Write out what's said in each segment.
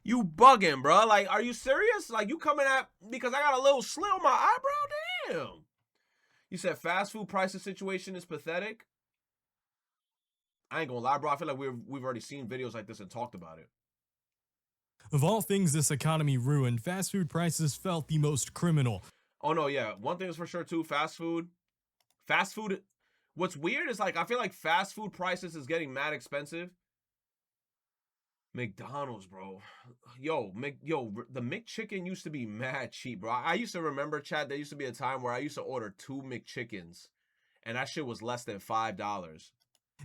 You bugging, bro. Like, are you serious? Like, you coming at because I got a little slit on my eyebrow? Damn. You said fast food prices situation is pathetic. I ain't gonna lie, bro. I feel like we've already seen videos like this and talked about it. Of all things this economy ruined, fast food prices felt the most criminal. Oh no, yeah. One thing is for sure too. Fast food. What's weird is like I feel like fast food prices is getting mad expensive. McDonald's, bro. The McChicken used to be mad cheap, bro. I used to remember, Chad, there used to be a time where I used to order 2 McChickens, and that shit was less than $5.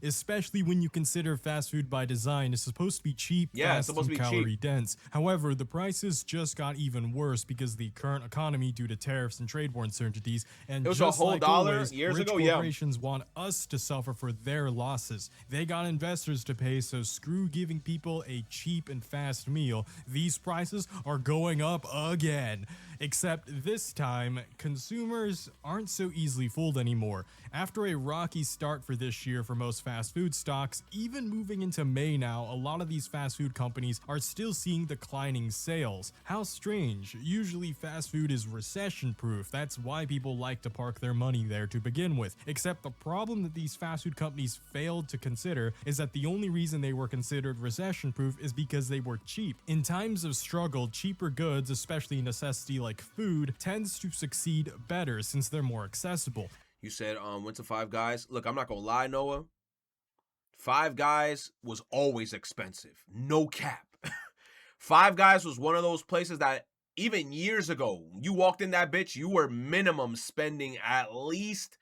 Especially when you consider fast food by design is supposed to be cheap, fast, and calorie dense. However, the prices just got even worse because of the current economy due to tariffs and trade war uncertainties. And it was just a whole like dollar always, years rich ago. Corporations want us to suffer for their losses. They got investors to pay, so screw giving people a cheap and fast meal. These prices are going up again. Except this time, consumers aren't so easily fooled anymore. After a rocky start for this year for most fast food stocks, even moving into May now, a lot of these fast food companies are still seeing declining sales. How strange. Usually fast food is recession proof. That's why people like to park their money there to begin with. Except the problem that these fast food companies failed to consider is that the only reason they were considered recession proof is because they were cheap. In times of struggle, cheaper goods, especially necessity like food, tends to succeed better since they're more accessible. You said went to Five Guys. Look, I'm not gonna lie, Noah. Five Guys was always expensive. No cap. Five Guys was one of those places that even years ago, you walked in that bitch, you were minimum spending at least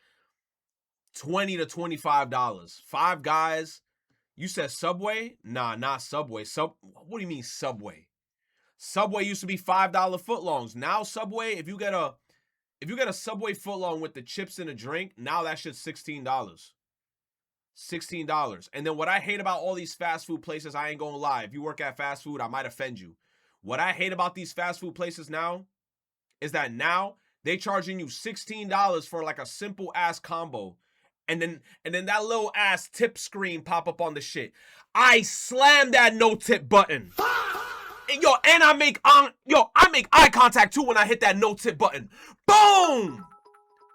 $20 to $25. Five Guys. You said Subway? Nah, not Subway. What do you mean Subway? Subway used to be $5 footlongs. Now Subway, if you get a Subway footlong with the chips and a drink, now that shit's $16. $16. And then what I hate about all these fast food places, I ain't gonna lie. If you work at fast food, I might offend you. What I hate about these fast food places now is that now they charging you $16 for like a simple ass combo. And then that little ass tip screen pop up on the shit. I slam that no tip button. And I make eye contact too when I hit that no tip button. Boom!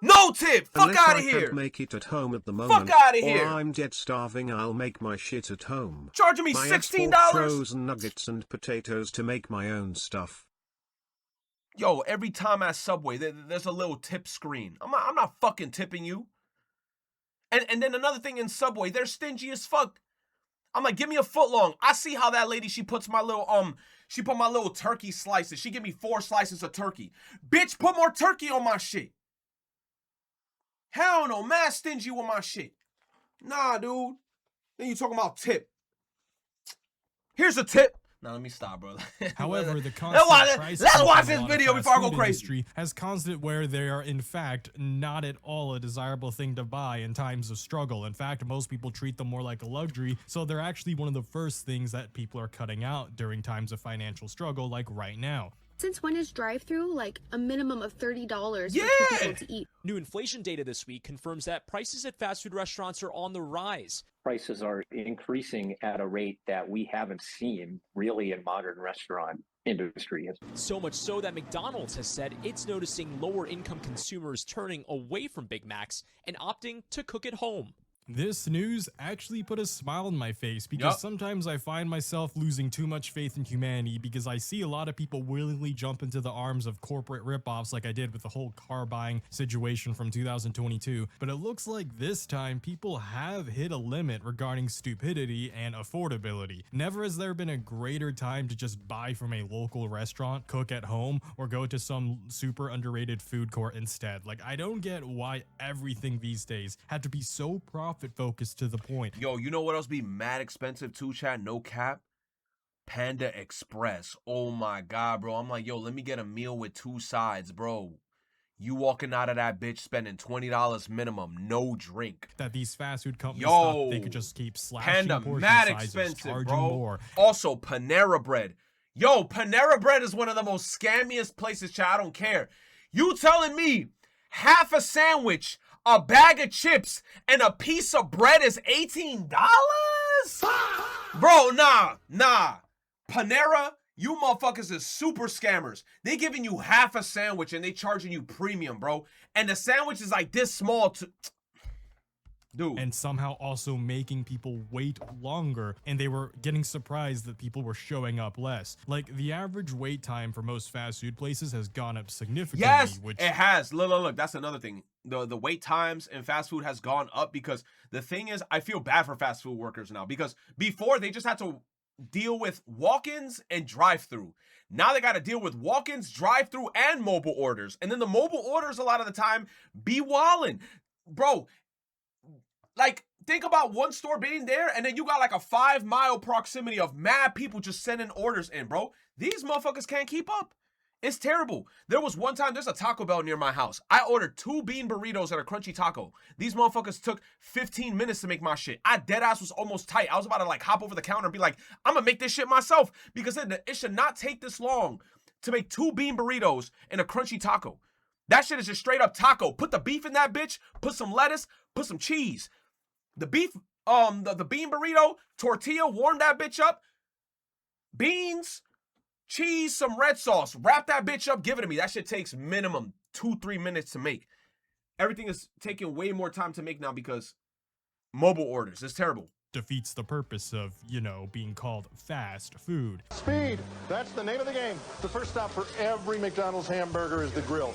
No tip. Fuck out of here. I can't make it at home at the moment. Fuck out of here. Or I'm dead starving. I'll make my shit at home. Charging me $16. Frozen nuggets and potatoes to make my own stuff. Yo, every time at Subway, there's a little tip screen. I'm not fucking tipping you. And then another thing in Subway, they're stingy as fuck. I'm like, give me a footlong. I see how that lady, she puts my little, she put my little turkey slices. She give me 4 slices of turkey. Bitch, put more turkey on my shit. Hell no, mad stingy with my shit. Nah, dude. Then you talking about tip. Here's a tip. Now let me stop, bro. However, the constant price let's watch this video before I go crazy. Has caused it where they are, in fact, not at all a desirable thing to buy in times of struggle. In fact, most people treat them more like a luxury, so they're actually one of the first things that people are cutting out during times of financial struggle, like right now. Since when is drive-thru like a minimum of $30 for people to eat? New inflation data this week confirms that prices at fast food restaurants are on the rise. Prices are increasing at a rate that we haven't seen really in modern restaurant industry. So much so that McDonald's has said it's noticing lower income consumers turning away from Big Macs and opting to cook at home. This news actually put a smile on my face because sometimes I find myself losing too much faith in humanity because I see a lot of people willingly jump into the arms of corporate ripoffs like I did with the whole car buying situation from 2022. But it looks like this time people have hit a limit regarding stupidity and affordability. Never has there been a greater time to just buy from a local restaurant, cook at home, or go to some super underrated food court instead. Like, I don't get why everything these days had to be so profitable focused to the point. Yo, you know what else be mad expensive too, chat? No cap. Panda Express. Oh my god, bro. I'm like, yo, let me get a meal with 2 sides, bro. You walking out of that bitch spending $20 minimum, no drink. That these fast food companies thought they could just keep slashing Panda, portion mad sizes, expensive, charging bro. more. Also, Panera Bread. Yo, Panera Bread is one of the most scammiest places, chat. I don't care. You telling me half a sandwich, a bag of chips, and a piece of bread is $18? Bro, nah. Panera, You motherfuckers is super scammers. They giving you half a sandwich and they charging you premium, bro. And the sandwich is like this small to... Dude. And somehow also making people wait longer, and they were getting surprised that people were showing up less. Like, the average wait time for most fast food places has gone up significantly. Yes, which it has. Look, that's another thing. The wait times in fast food has gone up because the thing is, I feel bad for fast food workers now because before they just had to deal with walk-ins and drive-through. Now they got to deal with walk-ins, drive-through, and mobile orders. And then the mobile orders a lot of the time be wildin'. Bro, like, think about one store being there, and then you got like a 5-mile proximity of mad people just sending orders in, bro. These motherfuckers can't keep up. It's terrible. There was one time, there's a Taco Bell near my house. I ordered 2 bean burritos and a crunchy taco. These motherfuckers took 15 minutes to make my shit. I deadass was almost tight. I was about to like hop over the counter and be like, I'm gonna make this shit myself because it should not take this long to make 2 bean burritos and a crunchy taco. That shit is just straight up taco. Put the beef in that bitch, put some lettuce, put some cheese. The beef, the bean burrito, tortilla, warm that bitch up. Beans, cheese, some red sauce. Wrap that bitch up, give it to me. That shit takes minimum 2-3 minutes to make. Everything is taking way more time to make now because mobile orders. It's terrible. defeats the purpose of, you know, being called fast food. Speed, that's the name of the game. The first stop for every McDonald's hamburger is the grill.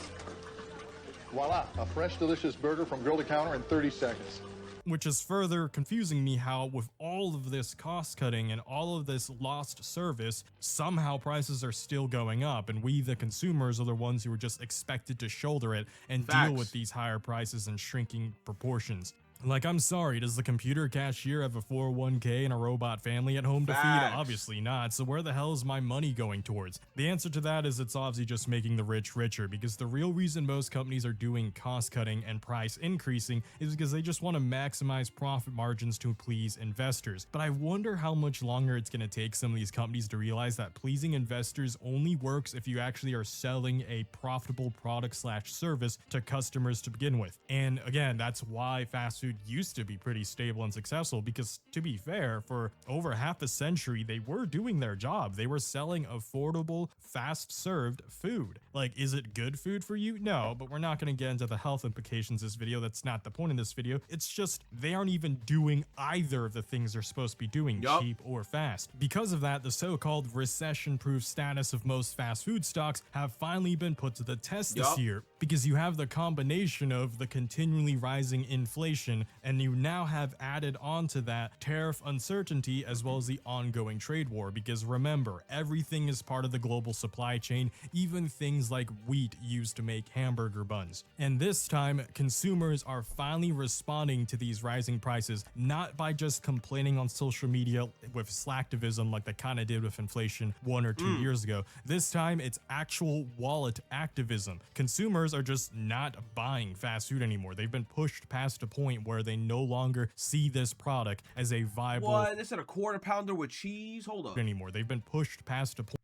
Voila, a fresh, delicious burger from grill to counter in 30 seconds. Which is further confusing me how with all of this cost cutting and all of this lost service, somehow prices are still going up, and we the consumers are the ones who are just expected to shoulder it and deal with these higher prices and shrinking proportions. Like, I'm sorry, does the computer cashier have a 401k and a robot family at home to feed? Obviously not, so where the hell is my money going towards? The answer to that is it's obviously just making the rich richer, because the real reason most companies are doing cost cutting and price increasing is because they just want to maximize profit margins to please investors. But I wonder how much longer it's going to take some of these companies to realize that pleasing investors only works if you actually are selling a profitable product slash service to customers to begin with. And again, that's why fast food used to be pretty stable and successful, because to be fair, for over half a century they were doing their job. They were selling affordable, fast served food. Like, is it good food for you? No, but we're not going to get into the health implications of this video. That's not the point of this video. It's just they aren't even doing either of the things they're supposed to be doing, cheap or fast. Because of that, the so-called recession-proof status of most fast food stocks have finally been put to the test this year, because you have the combination of the continually rising inflation, and you now have added on to that tariff uncertainty as well as the ongoing trade war. Because remember, everything is part of the global supply chain, even things like wheat used to make hamburger buns. And this time, consumers are finally responding to these rising prices, not by just complaining on social media with slacktivism like they kind of did with inflation 1 or 2 years ago. This time, it's actual wallet activism. Consumers are just not buying fast food anymore. They've been pushed past a point where they no longer see this product as a viable... What? This is a quarter pounder with cheese? Hold up. ...anymore. They've been pushed past a point...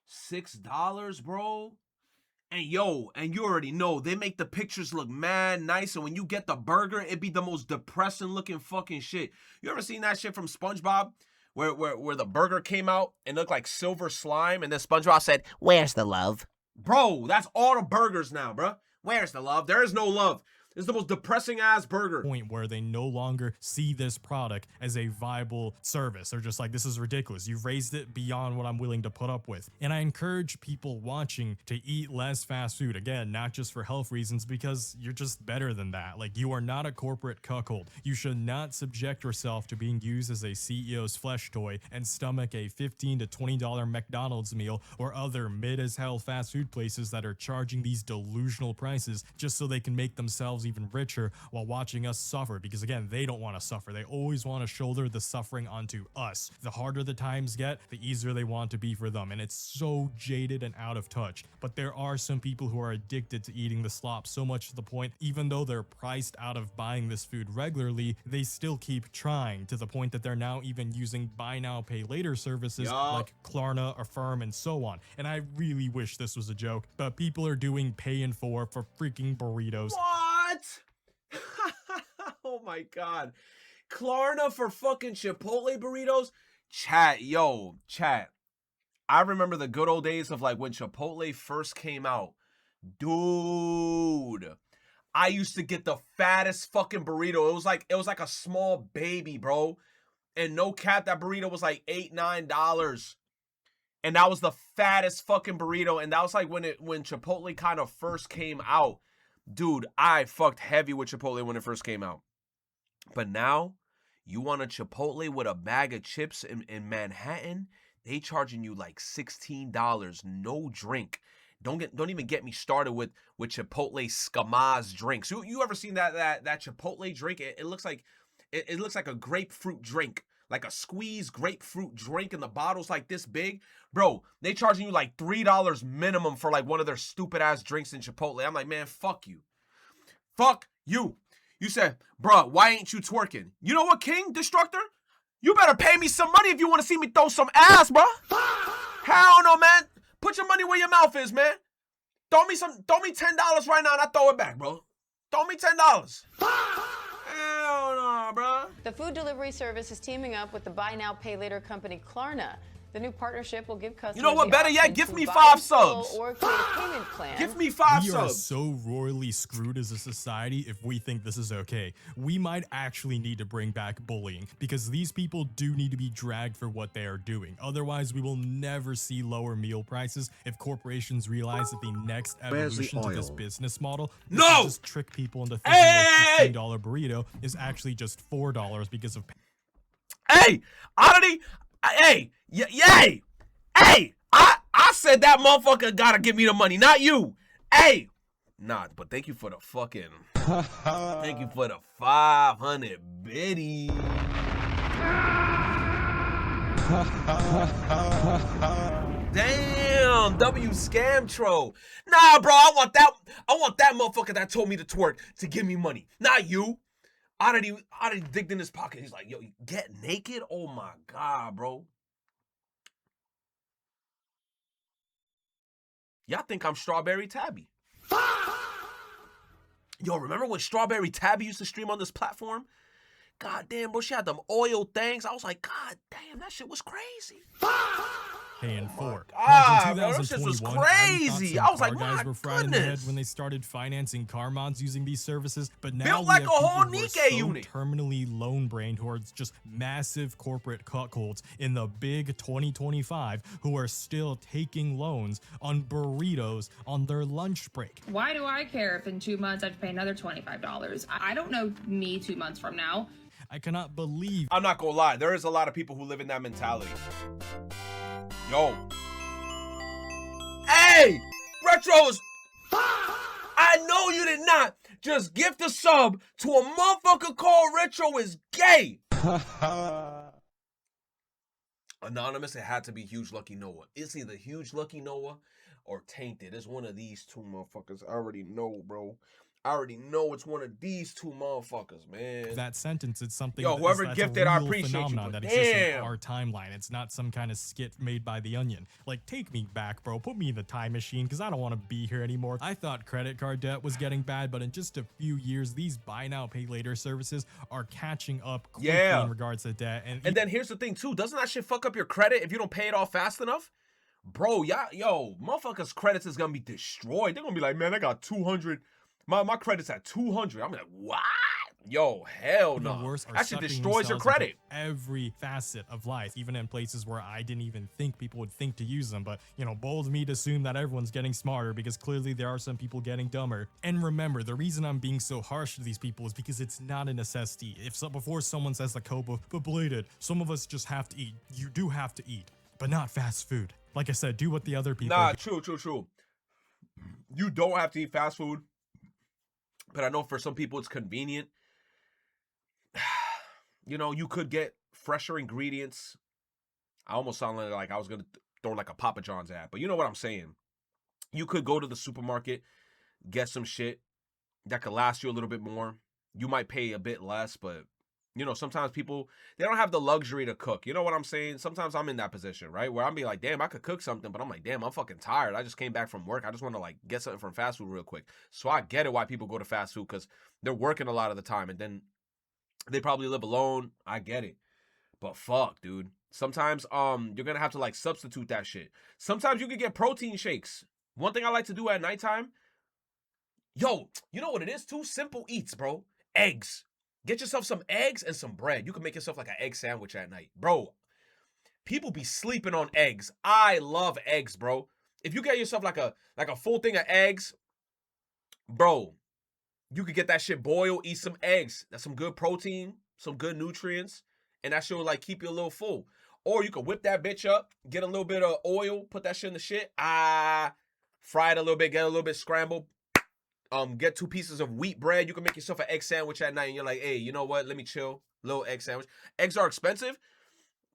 $6, bro? And yo, and you already know, they make the pictures look mad nice, and when you get the burger, it be the most depressing looking fucking shit. You ever seen that shit from SpongeBob? Where the burger came out and looked like silver slime, and then SpongeBob said, "Where's the love?" Bro, that's all the burgers now, bro. Where's the love? There is no love. It's the most depressing ass burger. Point where they no longer see this product as a viable service. They're just like, this is ridiculous. You've raised it beyond what I'm willing to put up with. And I encourage people watching to eat less fast food. Again, not just for health reasons, because you're just better than that. Like, you are not a corporate cuckold. You should not subject yourself to being used as a CEO's flesh toy and stomach a $15 to $20 McDonald's meal or other mid as hell fast food places that are charging these delusional prices just so they can make themselves even richer while watching us suffer. Because again, they don't want to suffer. They always want to shoulder the suffering onto us. The harder the times get, the easier they want to be for them, and it's so jaded and out of touch. But there are some people who are addicted to eating the slop so much to the point, even though they're priced out of buying this food regularly, they still keep trying, to the point that they're now even using buy now pay later services like Klarna, Affirm, and so on. And I really wish this was a joke, but people are doing pay in for freaking burritos. What? Oh my god. Klarna for fucking Chipotle burritos? Chat. I remember the good old days of like when Chipotle first came out. Dude, I used to get the fattest fucking burrito. It was like a small baby, bro. And no cap, that burrito was like $8, $9. And that was the fattest fucking burrito. And that was like when Chipotle kind of first came out. Dude, I fucked heavy with Chipotle when it first came out. But now, you want a Chipotle with a bag of chips in Manhattan? They charging you like $16, no drink. Don't even get me started with Chipotle Skamaz drinks. You ever seen that Chipotle drink? It looks like a grapefruit drink. Like a squeezed grapefruit drink, and the bottle's like this big. Bro, they charging you like $3 minimum for like one of their stupid ass drinks in Chipotle. I'm like, man, fuck you. Fuck you. You said, bro, why ain't you twerking? You know what, King Destructor? You better pay me some money if you want to see me throw some ass, bro. Hell no, man. Put your money where your mouth is, man. Throw me $10 right now and I throw it back, bro. Throw me $10. Hell no, bro. The food delivery service is teaming up with the buy now, pay later company Klarna. The new partnership will give customers. You know what? the Better yet, option give to me buy 5 in full subs. Or create a payment plan. Give me 5 We are subs. so royally screwed as a society if we think this is okay. We might actually need to bring back bullying because these people do need to be dragged for what they are doing. Otherwise, we will never see lower meal prices if corporations realize that the next Where's the evolution to this oil? business model is No! to just trick people into thinking Hey! a $16 burrito is actually just $4 because of Hey, yay. Hey, I said that motherfucker gotta give me the money, not you. Hey, nah, but thank you for the fucking, thank you for the 500 biddies. Damn, W scam troll. Nah, bro, I want that motherfucker that told me to twerk to give me money, not you. I already digged in his pocket. He's like, yo, get naked? Oh my God, bro. Y'all think I'm Strawberry Tabby. Yo, remember when Strawberry Tabby used to stream on this platform? God damn, bro, she had them oil things. I was like, God damn, that shit was crazy. paying for. God, Like in bro, that shit was 2021, crazy. I was like, guys my were fried in the head goodness. when they started financing car mods using these services, but now Built we like have a whole people who are Nikkei so unit. terminally lone brain who are just massive corporate cuckolds in the big 2025 who are still taking loans on burritos on their lunch break. Why do I care if in 2 months I have to pay another $25? I don't know me 2 months from now. I cannot believe I'm not gonna lie, there is a lot of people who live in that mentality. Yo. Hey! Retros! I know you did not just gift a sub to a motherfucker called Retro is gay! Anonymous, it had to be Huge Lucky Noah. It's either Huge Lucky Noah or Tainted. It's one of these two motherfuckers. I already know, bro. I already know it's one of these two motherfuckers, man. that sentence. It's something Yo, whoever that's gifted, a I real appreciate you, phenomenon but that exists in damn. our timeline. It's not some kind of skit made by The Onion. Like, take me back, bro. Put me in the time machine because I don't want to be here anymore. I thought credit card debt was getting bad, but in just a few years, these buy now, pay later services are catching up quickly Yeah. in regards to debt. And then here's the thing too, doesn't that shit fuck up your credit if you don't pay it off fast enough? Bro, yo, motherfuckers' credits is gonna be destroyed. They're gonna be like, man, I got 200. My credit's at 200. I'm like, what? Yo, hell even no. worse, are That shit sucking destroys your themselves credit. into every facet of life, even in places where I didn't even think people would think to use them. But, you know, bold me to assume that everyone's getting smarter because clearly there are some people getting dumber. And remember, the reason I'm being so harsh to these people is because it's not a necessity. Before someone says the cope of, but bladed, some of us just have to eat. You do have to eat, but not fast food. Like I said, do what the other people Nah, do. true. You don't have to eat fast food. But I know for some people it's convenient. You know, you could get fresher ingredients. I almost sounded like I was going to throw like a Papa John's ad. But you know what I'm saying. You could go to the supermarket, get some shit that could last you a little bit more. You might pay a bit less, but, you know, sometimes people, they don't have the luxury to cook. You know what I'm saying? Sometimes I'm in that position, right? Where I'm be like, damn, I could cook something, but I'm like, damn, I'm fucking tired. I just came back from work. I just want to like get something from fast food real quick. So I get it why people go to fast food because they're working a lot of the time and then they probably live alone. I get it. But fuck, dude. Sometimes you're gonna have to like substitute that shit. Sometimes you can get protein shakes. One thing I like to do at nighttime, yo, you know what it is too? Simple eats, bro. Eggs. Get yourself some eggs and some bread. You can make yourself like an egg sandwich at night. Bro, people be sleeping on eggs. I love eggs, bro. If you get yourself like a full thing of eggs, bro, you could get that shit boiled, eat some eggs. That's some good protein, some good nutrients, and that shit will like keep you a little full. Or you could whip that bitch up, get a little bit of oil, put that shit in the shit. Fry it a little bit, get a little bit scrambled. Get 2 pieces of wheat bread. You can make yourself an egg sandwich at night, and you're like, hey, you know what? Let me chill. Little egg sandwich. Eggs are expensive.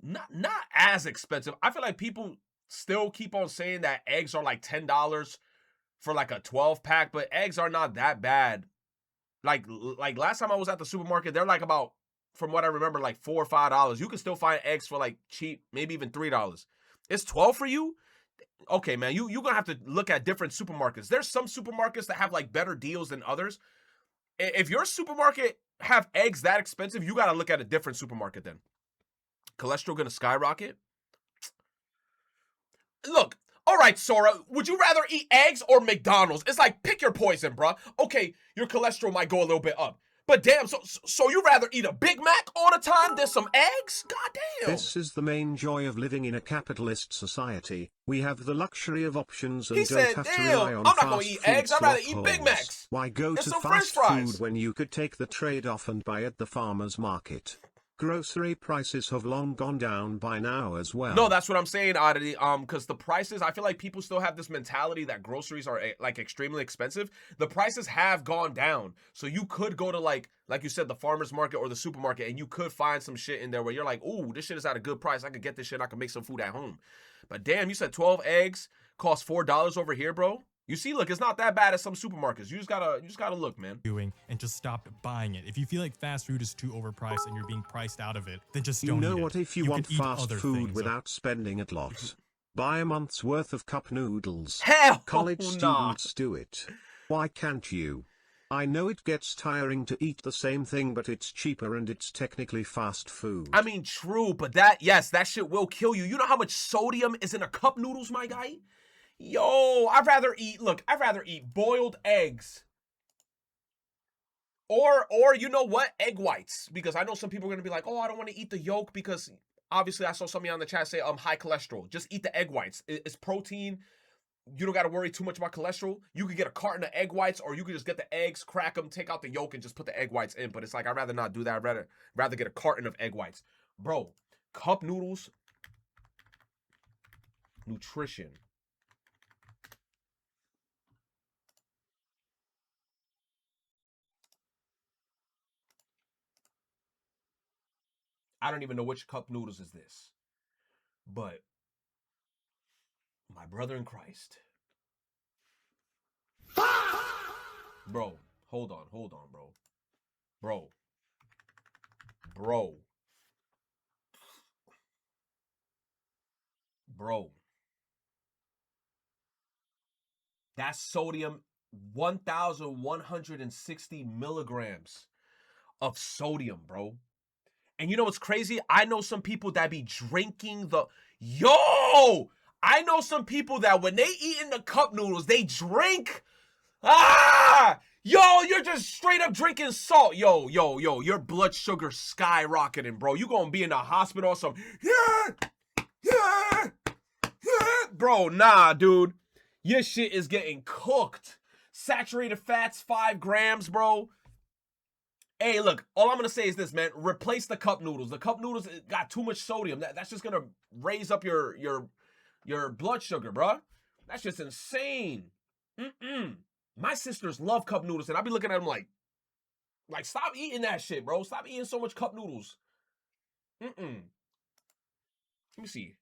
Not as expensive. I feel like people still keep on saying that eggs are like $10 for like a 12 pack, but eggs are not that bad. Like last time I was at the supermarket, they're like about, from what I remember, like $4 or $5. You can still find eggs for like cheap, maybe even $3. It's 12 for you? Okay, man, you're gonna have to look at different supermarkets. There's some supermarkets that have like better deals than others. If your supermarket have eggs that expensive, you gotta look at a different supermarket then. Cholesterol gonna skyrocket? Look, all right, Sora, would you rather eat eggs or McDonald's? It's like, pick your poison, bruh. Okay, your cholesterol might go a little bit up. But damn, so you rather eat a Big Mac all the time than some eggs? God damn. This is the main joy of living in a capitalist society. We have the luxury of options and He don't said, have to damn, rely on I'm not gonna fast eat food eggs, I'd rather slop eat Big holes. Macs. Why go And to some French fast fries. food when you could take the trade-off and buy at the farmer's market? Grocery prices have long gone down by now as well. No, that's what I'm saying, Oddity. Because the prices, I feel like people still have this mentality that groceries are like extremely expensive. The prices have gone down, so you could go to like you said, the farmer's market or the supermarket, and you could find some shit in there where you're like, ooh, this shit is at a good price. I could get this shit. I could make some food at home. But damn, you said 12 eggs cost $4 over here, bro. You see, look, it's not that bad at some supermarkets. You just gotta look, man. Doing and just stop buying it. If you feel like fast food is too overpriced and you're being priced out of it, then just You don't know eat what? it. If you can want eat fast other food things. without spending a lot, buy a month's worth of cup noodles. Hell College nah. students do it. Why can't you? I know it gets tiring to eat the same thing, but it's cheaper and it's technically fast food. I mean, true, but that shit will kill you. You know how much sodium is in a cup noodles, my guy? Yo, I'd rather eat boiled eggs. Or you know what? Egg whites. Because I know some people are going to be like, oh, I don't want to eat the yolk because obviously I saw somebody on the chat say high cholesterol. Just eat the egg whites. It's protein. You don't got to worry too much about cholesterol. You could get a carton of egg whites, or you could just get the eggs, crack them, take out the yolk, and just put the egg whites in. But it's like, I'd rather not do that. I'd rather get a carton of egg whites. Bro, cup noodles, nutrition. I don't even know which cup noodles is this. But my brother in Christ. Bro, hold on, bro. Bro. That's sodium, 1,160 milligrams of sodium, bro. And you know what's crazy? I know some people that be drinking I know some people that when they eat in the cup noodles, they drink. You're just straight up drinking salt. Yo, your blood sugar skyrocketing, bro. You gonna be in the hospital or something. Bro, nah, dude. Your shit is getting cooked. Saturated fats, 5 grams, bro. Hey, look, all I'm going to say is this, man. Replace the cup noodles. The cup noodles got too much sodium. That's just going to raise up your blood sugar, bro. That's just insane. My sisters love cup noodles, and I be looking at them like, stop eating that shit, bro. Stop eating so much cup noodles. Let me see.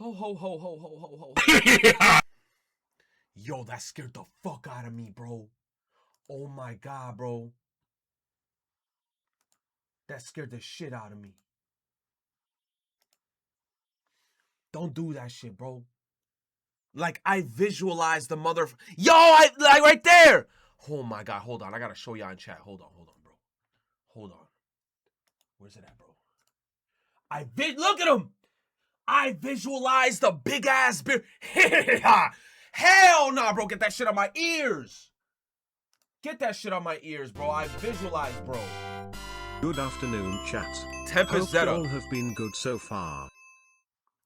Ho. Yo, that scared the fuck out of me, bro. Oh my God, bro. That scared the shit out of me. Don't do that shit, bro. Like, I visualize the Yo, I like right there. Oh my God, hold on. I gotta show y'all in chat. Hold on, bro. Hold on. Where's it at, bro? Look at him. I visualize the big ass beard. Hell nah, bro. Get that shit on my ears. Get that shit on my ears, bro. I visualize, bro. Good afternoon, chat. Tempest Hope Zeta. you all have been good so far.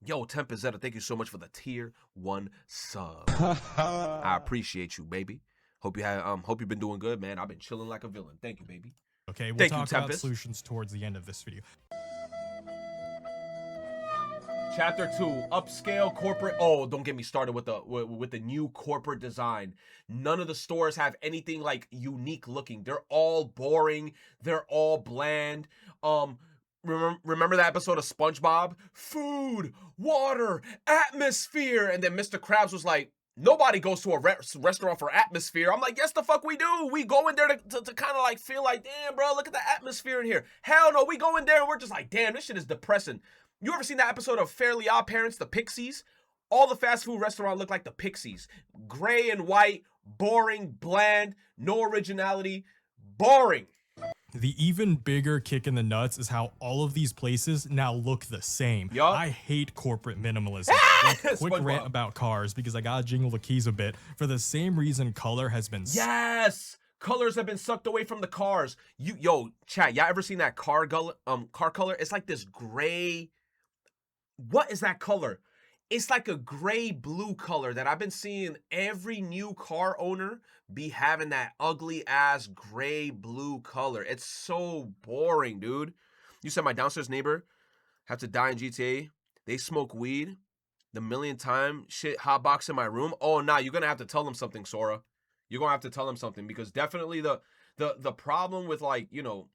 Yo, Tempest Zeta, thank you so much for the tier 1 sub. I appreciate you, baby. Hope you've been doing good, man. I've been chilling like a villain. Thank you, baby. Okay, we'll Thank you, talk about Tempest. solutions towards the end of this video. Chapter 2, upscale corporate. Oh, don't get me started with the new corporate design. None of the stores have anything like unique looking. They're all boring. They're all bland. Remember that episode of SpongeBob? Food, water, atmosphere. And then Mr. Krabs was like, nobody goes to a restaurant for atmosphere. I'm like, yes, the fuck we do. We go in there to kind of like feel like, damn, bro, look at the atmosphere in here. Hell no, we go in there and we're just like, damn, this shit is depressing. You ever seen that episode of Fairly Odd Parents, The Pixies? All the fast food restaurants look like The Pixies. Gray and white, boring, bland, no originality, boring. The even bigger kick in the nuts is how all of these places now look the same. Yup. I hate corporate minimalism. Like, quick rant about cars because I gotta jingle the keys a bit. For the same reason color has been Yes! Colors have been sucked away from the cars. Yo, chat, y'all ever seen that car color? It's like this gray. What is that color? It's like a gray blue color that I've been seeing every new car owner be having, that ugly ass gray blue color. It's so boring, dude. You said my downstairs neighbor had to die in GTA. They smoke weed the millionth time. Shit hotbox in my room. Oh, nah, you're gonna have to tell them something, Sora. You're gonna have to tell them something, because definitely the problem with, like, you know,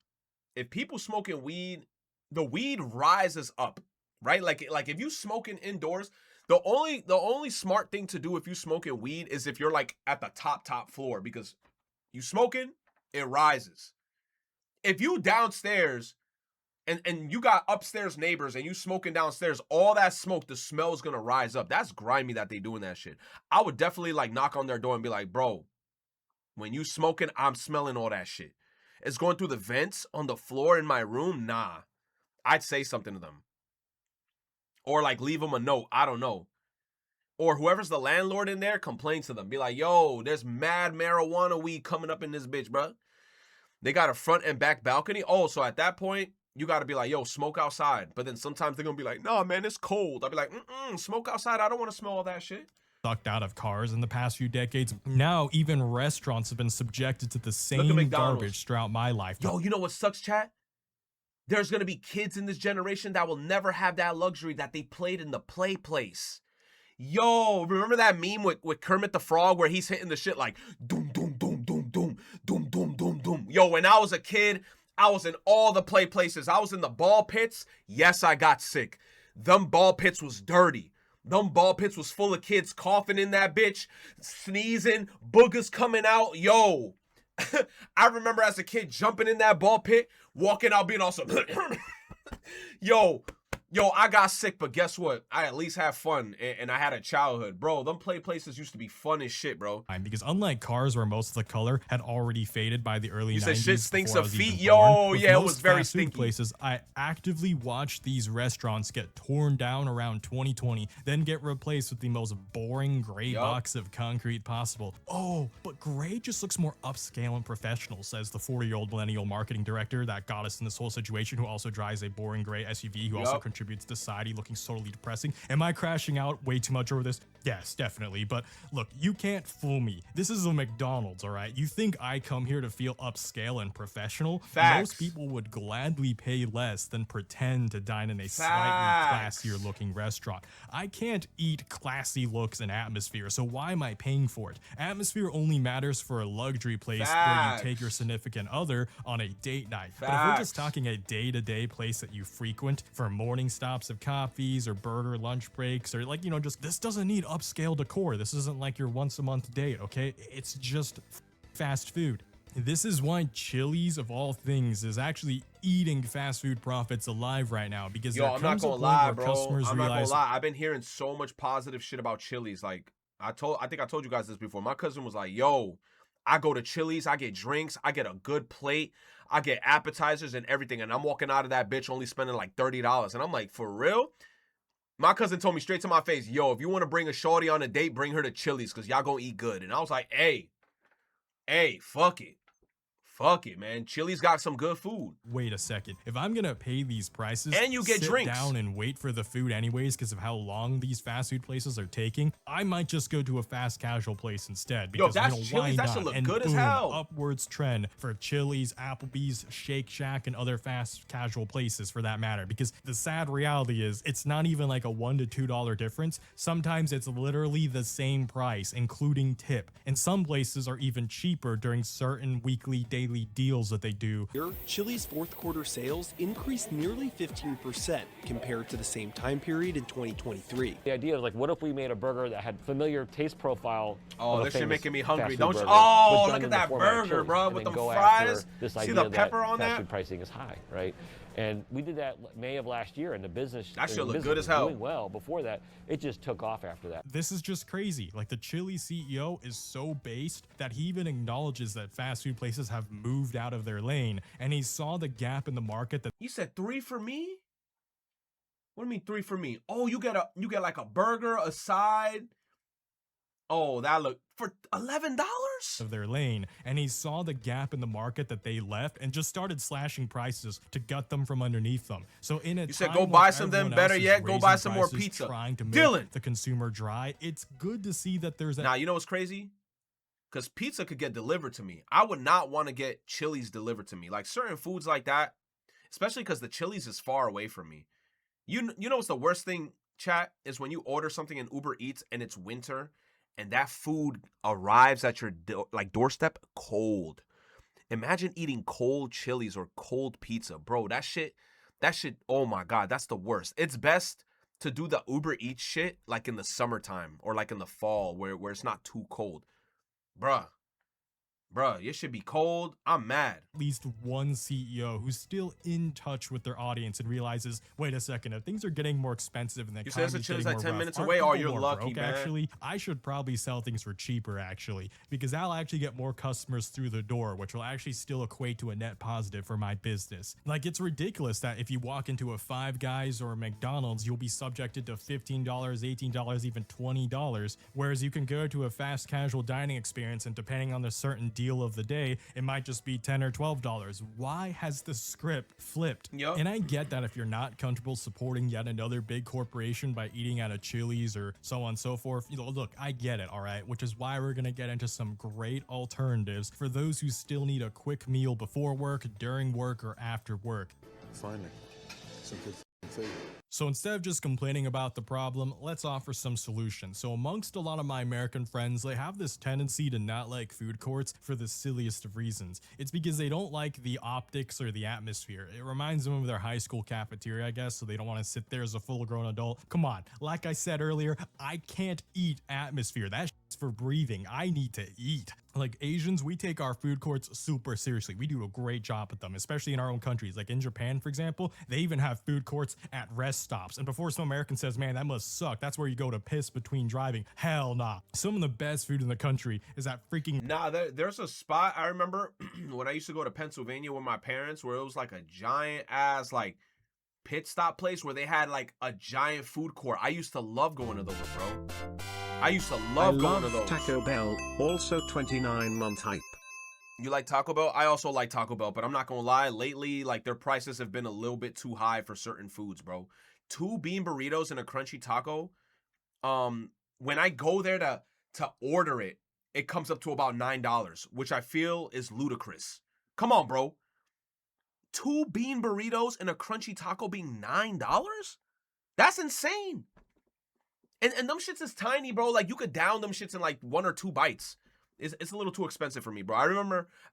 if people smoking weed, the weed rises up, right? Like if you smoking indoors, the only smart thing to do if you smoking weed is if you're like at the top floor, because you smoking, it rises. If you downstairs and you got upstairs neighbors and you smoking downstairs, all that smoke, the smell is gonna rise up. That's grimy that they doing that shit. I would definitely like knock on their door and be like, bro, when you smoking, I'm smelling all that shit. It's going through the vents on the floor in my room. Nah, I'd say something to them. Or like leave them a note. I don't know. Or whoever's the landlord in there, complain to them. Be like, yo, there's mad marijuana weed coming up in this bitch, bro. They got a front and back balcony. Oh, so at that point, you got to be like, yo, smoke outside. But then sometimes they're going to be like, no, man, it's cold. I'll be like, smoke outside. I don't want to smell all that shit. Sucked out of cars in the past few decades. Now, even restaurants have been subjected to the same garbage throughout my life. Yo, you know what sucks, chat? There's going to be kids in this generation that will never have that luxury that they played in the play place. Yo, remember that meme with Kermit the Frog where he's hitting the shit like doom, doom, doom, doom, doom, doom, doom, doom, doom. Yo, when I was a kid, I was in all the play places. I was in the ball pits. Yes, I got sick. Them ball pits was dirty. Them ball pits was full of kids coughing in that bitch, sneezing, boogers coming out. Yo, I remember as a kid jumping in that ball pit, walking out being awesome. Yo, I got sick, but guess what? I at least have fun, and I had a childhood. Bro, them play places used to be fun as shit, bro. Because unlike cars where most of the color had already faded by the early 90s. You said shit stinks of feet? Yo, yeah, it was very stinky. Places, I actively watched these restaurants get torn down around 2020, then get replaced with the most boring gray box of concrete possible. Oh, but gray just looks more upscale and professional, says the 40-year-old millennial marketing director that got us in this whole situation, who also drives a boring gray SUV, who also contributes to society, looking totally depressing. Am I crashing out way too much over this? Yes, definitely. But look, you can't fool me. This is a McDonald's, all right? You think I come here to feel upscale and professional? Facts. Most people would gladly pay less than pretend to dine in a slightly classier looking restaurant. I can't eat classy looks and atmosphere, so why am I paying for it? Atmosphere only matters for a luxury place where you take your significant other on a date night. But if we're just talking a day-to-day place that you frequent for morning stops of coffees or burger lunch breaks, or like, you know, just this doesn't need upscale decor. This isn't like your once a month date, okay? It's just fast food. This is why Chili's, of all things, is actually eating fast food profits alive right now, because Yo, there I'm not comes a gonna point lie, where bro. customers I'm not gonna realize lie. I've been hearing so much positive shit about Chili's. Like I think I told you guys this before. My cousin was like, "Yo, I go to Chili's, I get drinks, I get a good plate, I get appetizers and everything, and I'm walking out of that bitch only spending like $30." And I'm like, "For real?" My cousin told me straight to my face, "Yo, if you want to bring a shorty on a date, bring her to Chili's because y'all gonna eat good." And I was like, "Hey, fuck it. Fuck it, man. Chili's got some good food." wait a second, if I'm gonna pay these prices And you get sit drinks. down and wait for the food anyways because of how long these fast food places are taking, I might just go to a fast casual place instead. Yo, Because that's why Chili's, that not? shit look And good as boom, hell. upwards trend for Chili's, Applebee's, Shake Shack, and other fast casual places for that matter. Because the sad reality is it's not even like a $1 to $2 difference. Sometimes it's literally the same price, including tip. And some places are even cheaper during certain weekly, daily deals that they do. Chili's fourth quarter sales increased nearly 15% compared to the same time period in 2023. The idea is like, what if we made a burger that had familiar taste profile? Oh, of a this shit famous making me hungry. fast food Don't you? burger, Oh, but done look in at the that format of burger, Chili's, bro, and with then them go fries. after this See idea the pepper that on fast that? food pricing is high, right? And we did that May of last year, and the business That shit the look business good was as hell. doing well before that. It just took off after that. This is just crazy. Like, the Chili's CEO is so based that he even acknowledges that fast food places have moved out of their lane, and he saw the gap in the market that You said 3 for me? What do you mean 3 for me? Oh, you get like a burger, a side. Oh, that look for $11? of their lane, and he saw the gap in the market that they left and just started slashing prices to gut them from underneath them. So in a You said time go where buy some, then everyone better else is yet, go raising buy some more prices, pizza. trying to make Dylan. the consumer dry, it's good to see that there's a Now, you know what's crazy? Because pizza could get delivered to me. I would not want to get Chili's delivered to me. Like certain foods like that, especially because the Chili's is far away from me. You know what's the worst thing, chat, is when you order something in Uber Eats and it's winter and that food arrives at your doorstep cold. Imagine eating cold Chili's or cold pizza. Bro, that shit, oh my God, that's the worst. It's best to do the Uber Eats shit like in the summertime or like in the fall where it's not too cold. Bruh, it should be cold. I'm mad. at least one CEO who's still in touch with their audience and realizes, wait a second, if things are getting more expensive and the You said economy's it's a Chili's getting like more 10 rough, minutes aren't away? Oh, people you're more lucky, broke, man. Actually, I should probably sell things for cheaper, actually, because I'll actually get more customers through the door, which will actually still equate to a net positive for my business. Like, it's ridiculous that if you walk into a Five Guys or a McDonald's, you'll be subjected to $15, $18, even $20, whereas you can go to a fast casual dining experience and depending on the certain deal of the day, it might just be $10 or $12. Why has the script flipped? Yup. And I get that if you're not comfortable supporting yet another big corporation by eating at a Chili's or so on and so forth, you know, look, I get it, all right? Which is why we're gonna get into some great alternatives for those who still need a quick meal before work, during work, or after work. Finally, some good food. So instead of just complaining about the problem, let's offer some solutions. So amongst a lot of my American friends, they have this tendency to not like food courts for the silliest of reasons. It's because they don't like the optics or the atmosphere. It reminds them of their high school cafeteria, I guess, so they don't want to sit there as a full-grown adult. Come on, like I said earlier, I can't eat atmosphere. That shit's for breathing. I need to eat. Like Asians, we take our food courts super seriously. We do a great job at them, especially in our own countries. Like in Japan, for example, they even have food courts at rest stops. And before some American says, man, that must suck, that's where you go to piss between driving. Hell nah. Some of the best food in the country is that freaking... Nah, there's a spot I remember when I used to go to Pennsylvania with my parents where it was like a giant ass like pit stop place where they had like a giant food court. I used to love going to those, bro. I used to love going to those. Taco Bell, also 29-month hype. You like Taco Bell? I also like Taco Bell, but I'm not gonna lie. Lately, like their prices have been a little bit too high for certain foods, bro. 2 bean burritos and a crunchy taco. When I go there to order it, it comes up to about $9, which I feel is ludicrous. Come on, bro. 2 bean burritos and a crunchy taco being $9? That's insane. And them shits is tiny, bro. Like you could down them shits in like 1 or 2 bites. It's a little too expensive for me, bro.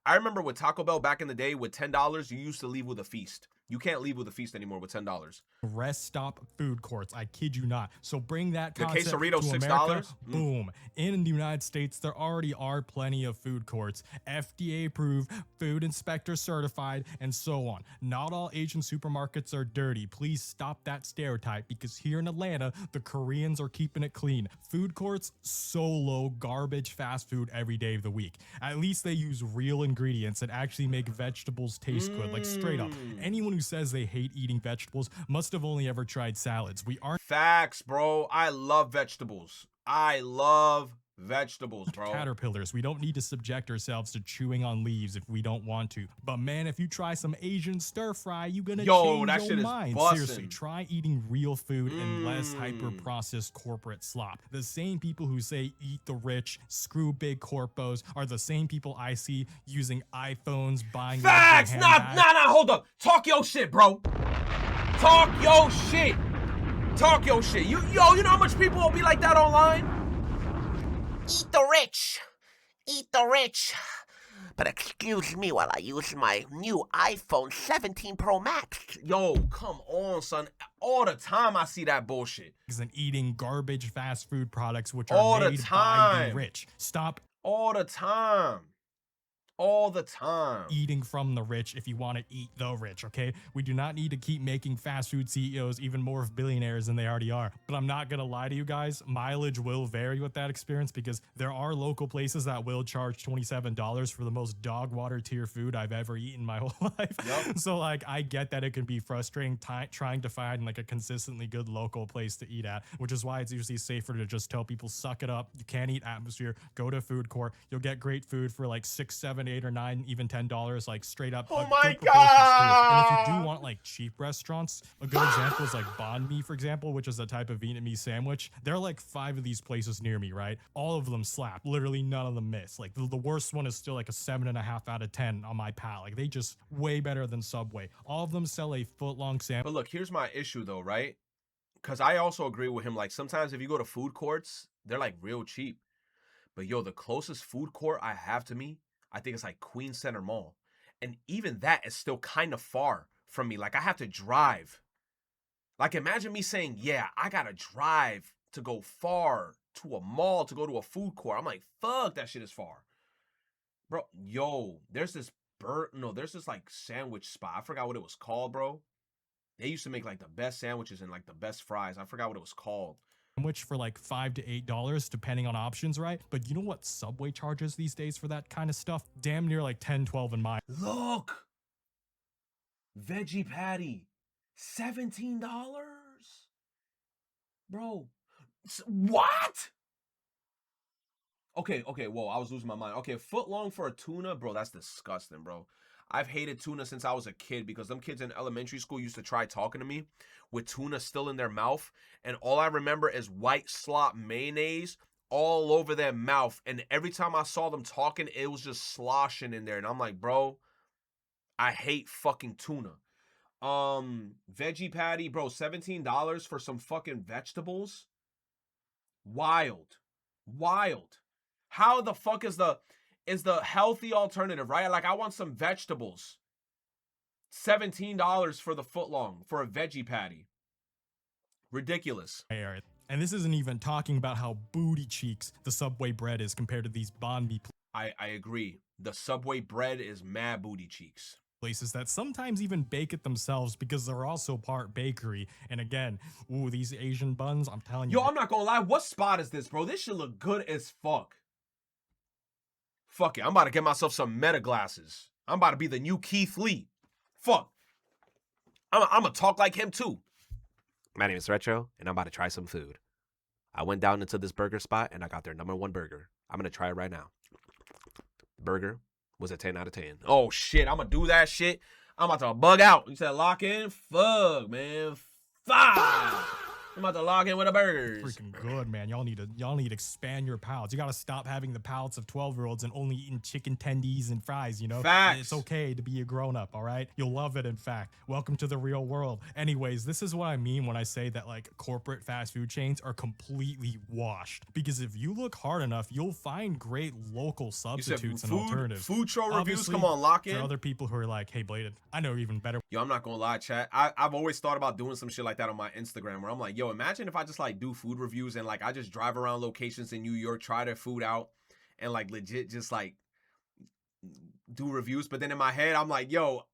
I remember with Taco Bell back in the day with $10, you used to leave with a feast. You can't leave with a feast anymore with $10. Rest stop food courts. I kid you not. So bring that The concept quesarito, to $6? America. Boom. In the United States, there already are plenty of food courts, FDA approved, food inspector certified, and so on. Not all Asian supermarkets are dirty. Please stop that stereotype, because here in Atlanta, the Koreans are keeping it clean. Food courts, solo garbage fast food every day of the week. At least they use real ingredients and actually make vegetables taste good, like straight up. Anyone who says they hate eating vegetables must have only ever tried salads. We aren't Facts, bro. I love vegetables. I love vegetables, bro. caterpillars. We don't need to subject ourselves to chewing on leaves if we don't want to. But man, if you try some Asian stir fry, you're gonna change that your shit is mind. bussin'. Seriously, try eating real food and less hyper-processed corporate slop. The same people who say eat the rich, screw big corpos, are the same people I see using iPhones, buying Facts! luxury Nah, handbags. hold up. Talk your shit, bro. Talk your shit. Talk your shit. You know how much people will be like that online? Eat the rich. Eat the rich. But excuse me while I use my new iPhone 17 Pro Max. Yo, come on, son. All the time I see that bullshit. And eating garbage fast food products which All are the made by time. the rich. Stop All the time. All the time. eating from the rich if you want to eat the rich, okay? We do not need to keep making fast food CEOs even more of billionaires than they already are. But I'm not gonna lie to you guys, mileage will vary with that experience, because there are local places that will charge $27 for the most dog water tier food I've ever eaten my whole life. Yep. So like, I get that it can be frustrating trying to find like a consistently good local place to eat at, which is why it's usually safer to just tell people, suck it up, you can't eat atmosphere, go to a food court, you'll get great food for like $6, $7, $8, or $9, even $10, like straight up. Oh my good proportions too. And if you God. do want like cheap restaurants, a good example is like banh mi, for example, which is a type of Vietnamese sandwich. There are like 5 of these places near me, right? All of them slap. Literally none of them miss. Like the worst one is still like a 7.5 out of 10 on my palate. Like they just way better than Subway. All of them sell a foot-long sandwich. But look, here's my issue though, right? Because I also agree with him. Like sometimes if you go to food courts, they're like real cheap. But yo, the closest food court I have to me, I think it's like Queen Center Mall. And even that is still kind of far from me. Like I have to drive. Like imagine me saying, yeah, I gotta drive to go far to a mall to go to a food court. I'm like, fuck, that shit is far. Bro, yo, there's this like sandwich spot. I forgot what it was called, bro. They used to make like the best sandwiches and like the best fries. I forgot what it was called. Sandwich for like $5 to $8 depending on options, right? But you know what Subway charges these days for that kind of stuff? Damn near like 10, 12 in my. Look, veggie patty, $17, bro. What? Okay. Whoa, I was losing my mind. Okay, foot long for a tuna, bro. That's disgusting, bro. I've hated tuna since I was a kid because them kids in elementary school used to try talking to me with tuna still in their mouth. And all I remember is white slop mayonnaise all over their mouth. And every time I saw them talking, it was just sloshing in there. And I'm like, bro, I hate fucking tuna. Veggie patty, bro, $17 for some fucking vegetables? Wild. How the fuck is the healthy alternative, right? Like I want some vegetables. $17 for the foot long for a veggie patty. Ridiculous. And this isn't even talking about how booty cheeks the Subway bread is compared to these banh mi I agree. The Subway bread is mad booty cheeks. Places that sometimes even bake it themselves because they're also part bakery. And again, ooh, these Asian buns, I'm telling you. Yo, I'm not gonna lie. What spot is this, bro? This should look good as fuck. Fuck it. I'm about to get myself some Meta glasses. I'm about to be the new Keith Lee. Fuck. I'm gonna talk like him too. My name is Retro, and I'm about to try some food. I went down into this burger spot, and I got their #1 burger. I'm gonna try it right now. Burger was a 10 out of 10. Oh, shit. I'm gonna do that shit. I'm about to bug out. You said lock in? Fuck, man. Fuck. I'm about to log in with a burgers. Freaking good, man. Y'all need to expand your palates. You gotta stop having the palates of 12-year-olds and only eating chicken tendies and fries, you know? Facts. It's okay to be a grown-up, all right? You'll love it, in fact. Welcome to the real world. Anyways, this is what I mean when I say that, like, corporate fast food chains are completely washed. Because if you look hard enough, you'll find great local substitutes and alternatives. Food show reviews, Obviously, come on, lock in. For other people who are like, hey, Bladed, I know even better. Yo, I'm not gonna lie, chat. I've always thought about doing some shit like that on my Instagram where I'm like, yo, imagine if I just like do food reviews and like I just drive around locations in New York, try their food out, and like legit just like do reviews. But then in my head, I'm like, yo,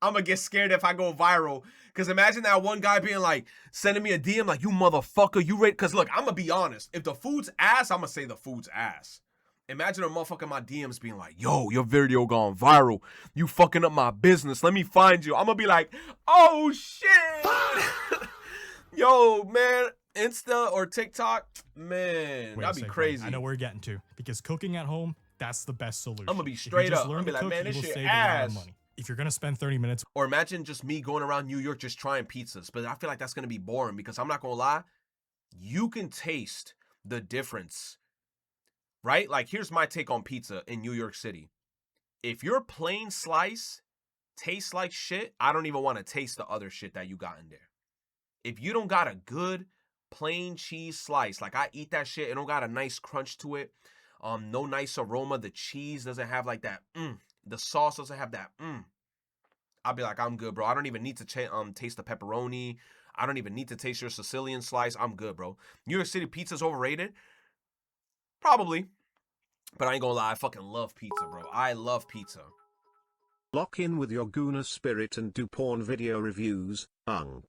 I'm gonna get scared if I go viral. Cause imagine that one guy being like, sending me a DM like, you motherfucker, you ready? Cause look, I'm gonna be honest. If the food's ass, I'm gonna say the food's ass. Imagine a motherfucker in my DMs being like, yo, your video gone viral. You fucking up my business. Let me find you. I'm gonna be like, oh shit. Yo, man, Insta or TikTok, man, Wait a that'd be second, crazy. I know where we're getting to. Because cooking at home, that's the best solution. I'm gonna be If you straight just up. learn I'm to gonna be like, cook, man, you this will shit save a lot of ass. money. If you're gonna spend 30 minutes, Or imagine just me going around New York just trying pizzas. But I feel like that's gonna be boring because I'm not gonna lie, you can taste the difference, right? Like, here's my take on pizza in New York City. If your plain slice tastes like shit, I don't even want to taste the other shit that you got in there. If you don't got a good plain cheese slice, like I eat that shit, it don't got a nice crunch to it, no nice aroma, the cheese doesn't have like that, the sauce doesn't have that, I'll be like, I'm good, bro. I don't even need to taste the pepperoni. I don't even need to taste your Sicilian slice. I'm good, bro. New York City pizza's overrated? Probably. But I ain't gonna lie, I fucking love pizza, bro. I love pizza. Lock in with your Guna spirit and do porn video reviews, unk.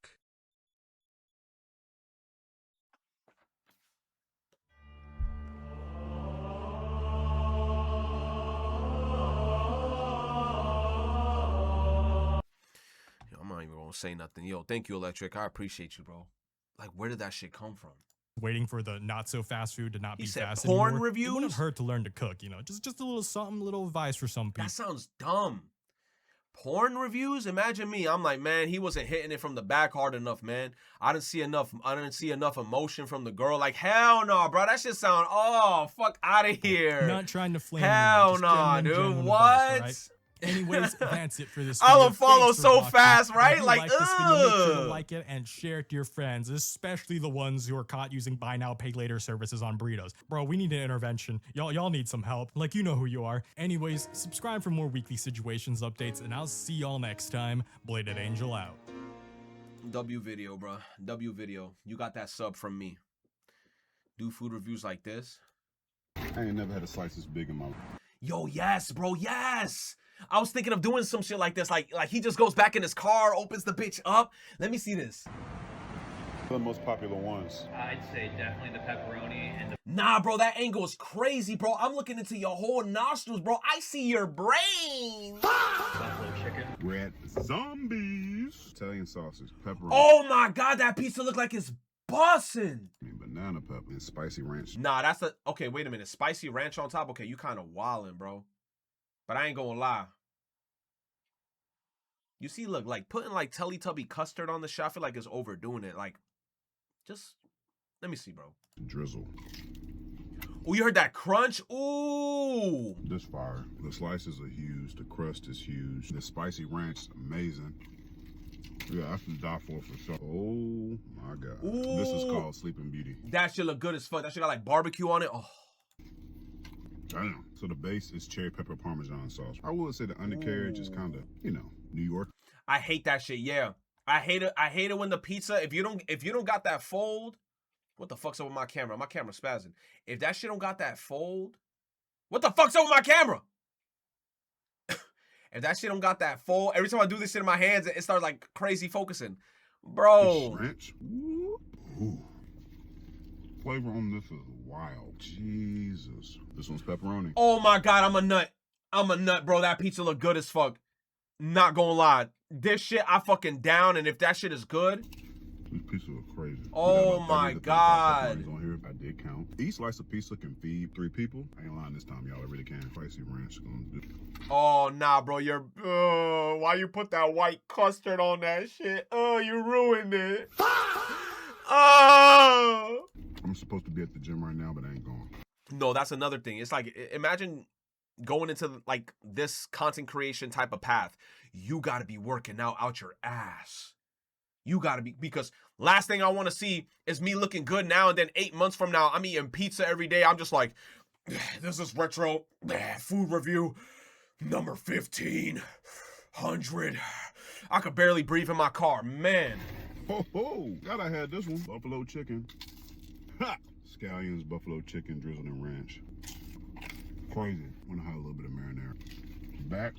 Yo, I'm not even gonna say nothing. Yo, thank you, Electric. I appreciate you, bro. Like, where did that shit come from? waiting for the not so fast food to not be fast porn anymore. reviews? It wouldn't hurt to learn to cook, you know, just a little something, little advice for some people. That sounds dumb. Porn reviews? Imagine me. I'm like, man, he wasn't hitting it from the back hard enough, man. I didn't see enough emotion from the girl. Like, hell no, bro. That shit sound, oh, fuck out of here. I'm not trying to flame hell you, no, dude. What? Advice, right? Anyways, that's it for this I'll video. unfollow Thanks for so watching. fast, right? If you Like, like this video, make sure to ugh. like it and share it to your friends, especially the ones who are caught using buy now, pay later services on burritos. Bro, we need an intervention. Y'all need some help. Like, you know who you are. Anyways, subscribe for more weekly situations updates, and I'll see y'all next time. Bladed Angel out. W video, bro. W video. You got that sub from me. Do food reviews like this. I ain't never had a slice this big in my life. Yo, yes, bro, yes. I was thinking of doing some shit like this. Like he just goes back in his car, opens the bitch up. Let me see this. The most popular ones. I'd say definitely the pepperoni and the... Nah, bro, that angle is crazy, bro. I'm looking into your whole nostrils, bro. I see your brain. buffalo chicken. Red zombies. Italian sausage, pepperoni. Oh my God, that pizza look like it's bussin'. Banana pepper and spicy ranch. Nah, that's the, okay, wait a minute. Spicy ranch on top? Okay, you kind of wildin', bro. But I ain't gonna lie. You see, look, like putting like Teletubby custard on the shit, I feel like it's overdoing it. Like, just, let me see, bro. Drizzle. Oh, you heard that crunch? Ooh. This fire. The slices are huge. The crust is huge. The spicy ranch, amazing. Yeah, I should die for sure. Oh my God. Ooh. This is called Sleeping Beauty. That shit look good as fuck. That shit got like barbecue on it. Oh. Damn. So the base is cherry pepper parmesan sauce. I would say the undercarriage is kind of, you know, New York. I hate that shit. Yeah. I hate it. I hate it when the pizza, if you don't got that fold, what the fuck's up with my camera? My camera's spazzing. If that shit don't got that fold, what the fuck's up with my camera? If that shit don't got that fold, every time I do this shit in my hands, it starts like crazy focusing. Bro. Ranch. Ooh. Flavor on this is wild. Jesus. This one's pepperoni. Oh my God, I'm a nut. I'm a nut, bro. That pizza look good as fuck. Not gonna lie. This shit I fucking down, and if that shit is good. These pizzas are crazy. Oh my God. On here, I did count. Each slice of pizza can feed 3 people. I ain't lying this time, y'all. I really can. Spicy ranch. Oh nah, bro. You're why you put that white custard on that shit? Oh, you ruined it. Oh. I'm supposed to be at the gym right now, but I ain't going. No, that's another thing. It's like, imagine going into like this content creation type of path. You got to be working out your ass. You got to be, because last thing I want to see is me looking good now, and then 8 months from now, I'm eating pizza every day. I'm just like, this is retro food review number 1500. I could barely breathe in my car, man. Oh, God, I had this one. Buffalo chicken. Ha! Scallions, buffalo chicken, drizzled in ranch. Crazy. Want to have a little bit of marinara. Back,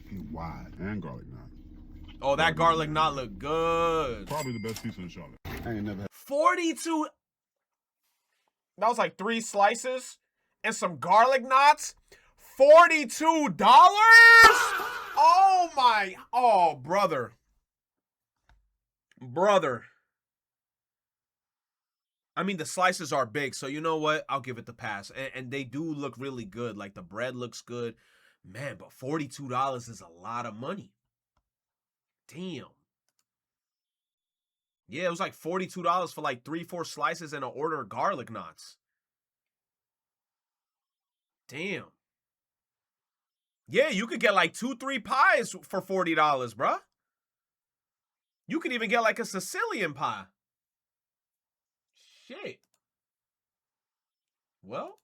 get wide, and garlic knot. Oh, that garlic knot look good. Probably the best pizza in Charlotte. I ain't never had 42. That was like 3 slices and some garlic knots. $42? Oh my. Oh, brother. Brother. I mean, the slices are big, so you know what? I'll give it the pass. And they do look really good. Like, the bread looks good. Man, but $42 is a lot of money. Damn. Yeah, it was like $42 for like 3-4 slices and an order of garlic knots. Damn. Yeah, you could get like 2-3 pies for $40, bruh. You could even get like a Sicilian pie. Shit. Well,